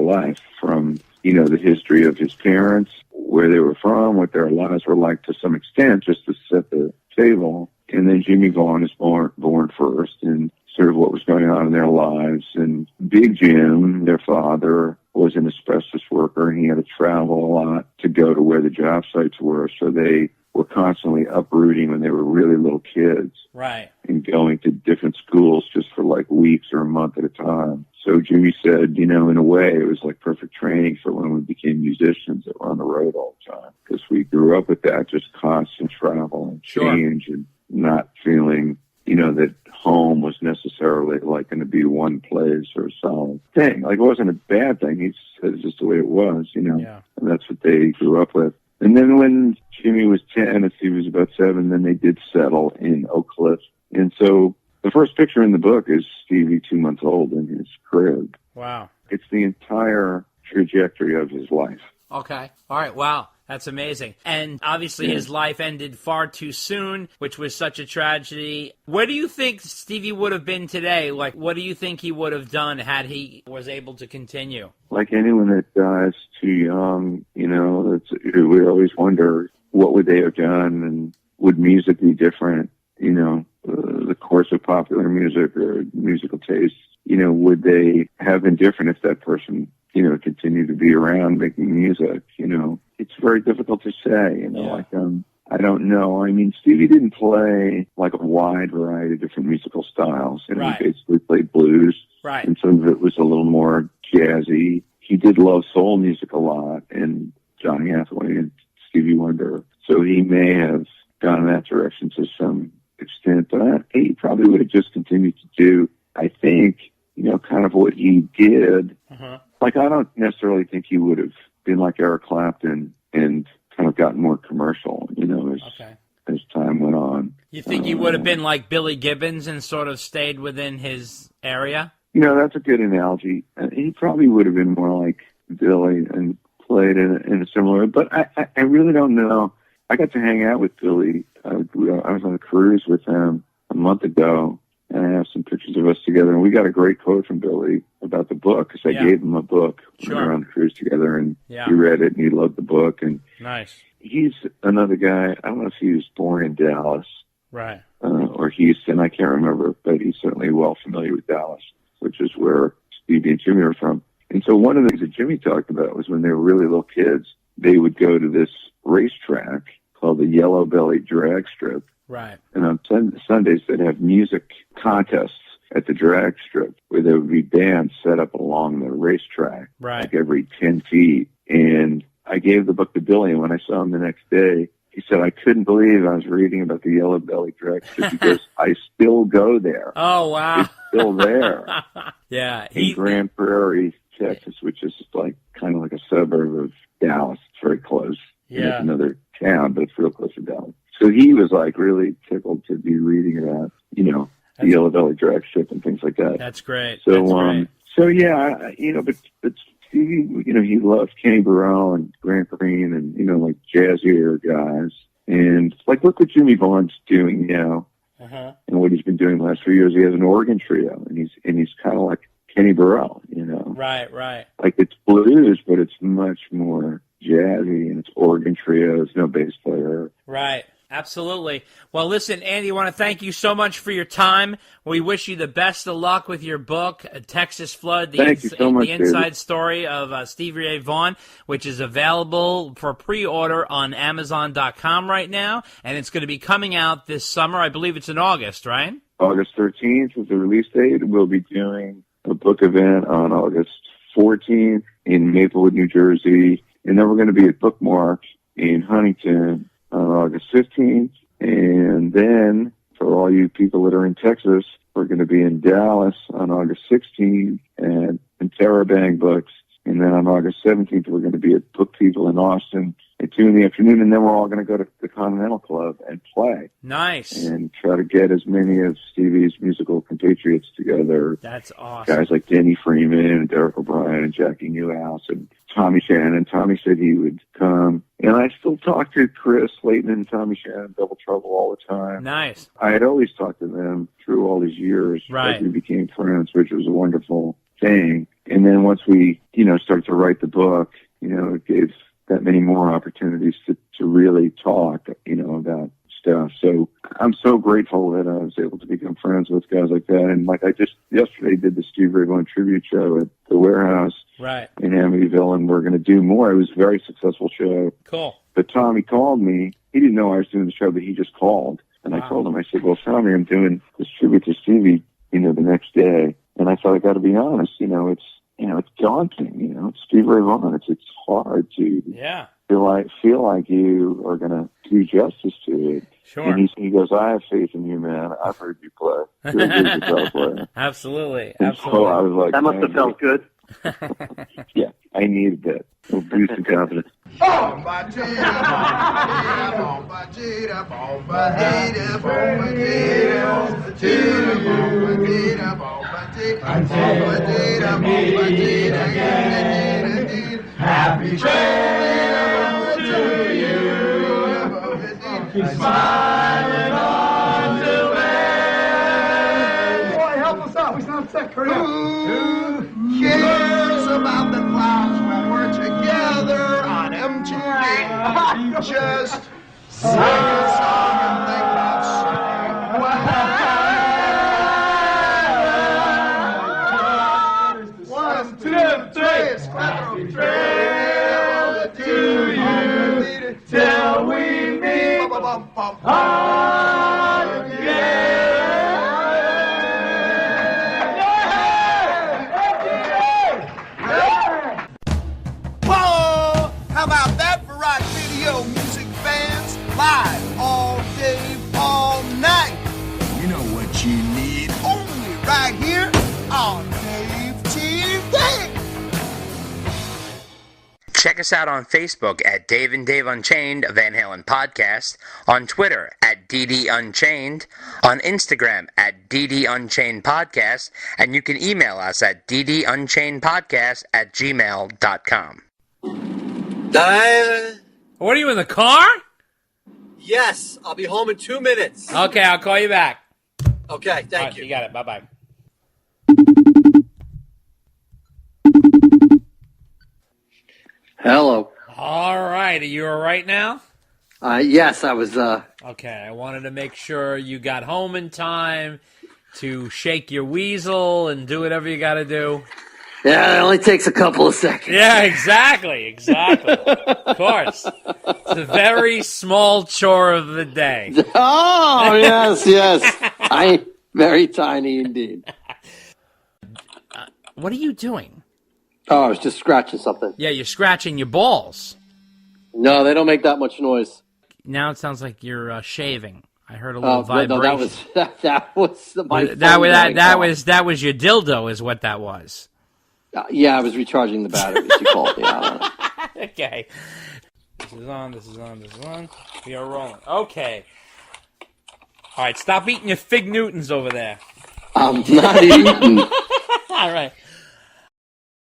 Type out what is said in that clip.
life, from, the history of his parents, where they were from, what their lives were like to some extent, just to set the table. And then Jimmy Vaughn is born first, and sort of what was going on in their lives. And Big Jim, their father, was an asbestos worker, and he had to travel a lot to go to where the job sites were. So they were constantly uprooting when they were really little kids. Right. And going to different schools just for like weeks or a month at a time. So Jimmy said, in a way, it was like perfect training for when we became musicians that were on the road all the time. Because we grew up with that, just constant travel and change, and not feeling, that home was necessarily like going to be one place or a solid thing. Like, it wasn't a bad thing. He said it's just the way it was, Yeah. And that's what they grew up with. And then when Jimmy was 10, as he was about 7, then they did settle in Oak Cliff. And so the first picture in the book is Stevie 2 months old in his crib. Wow. It's the entire trajectory of his life. Okay. All right. Wow. That's amazing. And obviously his life ended far too soon, which was such a tragedy. Where do you think Stevie would have been today? Like, what do you think he would have done had he was able to continue? Like anyone that dies too young, we always wonder, what would they have done, and would music be different? The course of popular music or musical tastes, would they have been different if that person, continued to be around making music? It's very difficult to say, I don't know. I mean, Stevie didn't play like a wide variety of different musical styles. He basically played blues. Right. And some of it was a little more jazzy. He did love soul music a lot, and Johnny Hathaway and Stevie Wonder. So he may have gone in that direction to some extent, but he probably would have just continued to do, I think, kind of what he did. Uh-huh. Like, I don't necessarily think he would have been like Eric Clapton and kind of gotten more commercial, as time went on. You think he would have been like Billy Gibbons and sort of stayed within his area? That's a good analogy. He probably would have been more like Billy and played in a similar way, but I really don't know. I got to hang out with Billy. I was on a cruise with him a month ago, and I have some pictures of us together, and we got a great quote from Billy about the book, because I gave him a book when we were on the cruise together, and he read it, and he loved the book. And nice. He's another guy. I don't know if he was born in Dallas, right, or Houston. I can't remember, but he's certainly well familiar with Dallas, which is where Stevie and Jimmy are from. And so one of the things that Jimmy talked about was when they were really little kids, they would go to this racetrack called the Yellow Belly Drag Strip. Right. And on Sundays, they'd have music contests at the drag strip where there would be bands set up along the racetrack, like every 10 feet. And I gave the book to Billy, and when I saw him the next day, he said, I couldn't believe I was reading about the Yellow Belly Drag Strip because I still go there. Oh, wow. It's still there. Yeah. In Grand Prairie, Texas, which is like kind of like a suburb of Dallas. It's very close. Yeah. It's another town, but it's real close to Dallas. So he was like really tickled to be reading about, the Yellow Belly Drag Strip and things like that. That's great. So, That's great. So yeah, but Stevie, he loved Kenny Burrell and Grant Green and, like jazzier guys. And like, look what Jimmy Vaughn's doing now. Uh-huh. And what he's been doing the last few years. He has an organ trio, and he's kind of like Kenny Burrell, Right. Like, it's blues, but it's much more jazzy, and it's organ trios, no bass player. Right. Absolutely. Well, listen, Andy, I want to thank you so much for your time. We wish you the best of luck with your book, Texas Flood, the inside story of Stevie Ray Vaughan, which is available for pre-order on Amazon.com right now, and it's going to be coming out this summer. I believe it's in August, right? August 13th is the release date. We'll be doing a book event on August 14th in Maplewood, New Jersey, and then we're going to be at Bookmark in Huntington on August 15th. And then for all you people that are in Texas, we're going to be in Dallas on August 16th and in Terabang Books. And then on August 17th, we're going to be at Book People in Austin at 2 in the afternoon. And then we're all going to go to the Continental Club and play. Nice. And try to get as many of Stevie's musical compatriots together. That's awesome. Guys like Denny Freeman and Derek O'Brien and Jackie Newhouse and Tommy Shannon. Tommy said he would come. And I still talk to Chris Layton and Tommy Shannon, Double Trouble, all the time. Nice. I had always talked to them through all these years. Right. As we became friends, which was a wonderful thing. And then once we, started to write the book, it gave that many more opportunities to really talk, about stuff. So I'm so grateful that I was able to become friends with guys like that. And like I just yesterday did the Stevie Ray Vaughan tribute show at the Warehouse in Amityville, and we're going to do more. It was a very successful show. Cool. But Tommy called me. He didn't know I was doing the show, but he just called. And I told him, I said, well, Tommy, I'm doing this tribute to Stevie, the next day. And I thought, I got to be honest, it's daunting, it's Stevie Ray Vaughan. It's hard to feel like you are going to do justice to it. Sure. And he goes, I have faith in you, man. I've heard you play. You're a good guitar player. Absolutely. So I was like, that must have felt good. Yeah, I needed that. A boost of confidence. Happy trail to you. Keep smiling on the way. Boy, help us out. We sound sick. Hurry up. Who cares about the clouds when we're together on MTV? Just sing a song and think about something. One, two, three. Happy trail to you till we meet again. Whoa! How about that for rock video music fans? Live all day, all night. You know what you need. Only right here on Dave TV. Check us out on Facebook at Dave and Dave Unchained, a Van Halen podcast, on Twitter at DD Unchained, on Instagram at DD Unchained Podcast, and you can email us at ddunchainedpodcast@gmail.com. What are you, in the car? Yes, I'll be home in 2 minutes. Okay, I'll call you back. Okay, thank you. You got it. Bye-bye. Hello. All right. Are you all right now? Yes, I was, Okay, I wanted to make sure you got home in time to shake your weasel and do whatever you got to do. Yeah, it only takes a couple of seconds. Yeah, exactly. Of course. It's a very small chore of the day. Oh, yes. Very tiny indeed. What are you doing? Oh, I was just scratching something. Yeah, you're scratching your balls. No, they don't make that much noise. Now it sounds like you're shaving. I heard a little vibration. No, that was my phone that was your dildo, is what that was. Yeah, I was recharging the batteries. You called me. I don't know. Okay. This is on. We are rolling. Okay. All right, stop eating your Fig Newtons over there. I'm not eating. All right.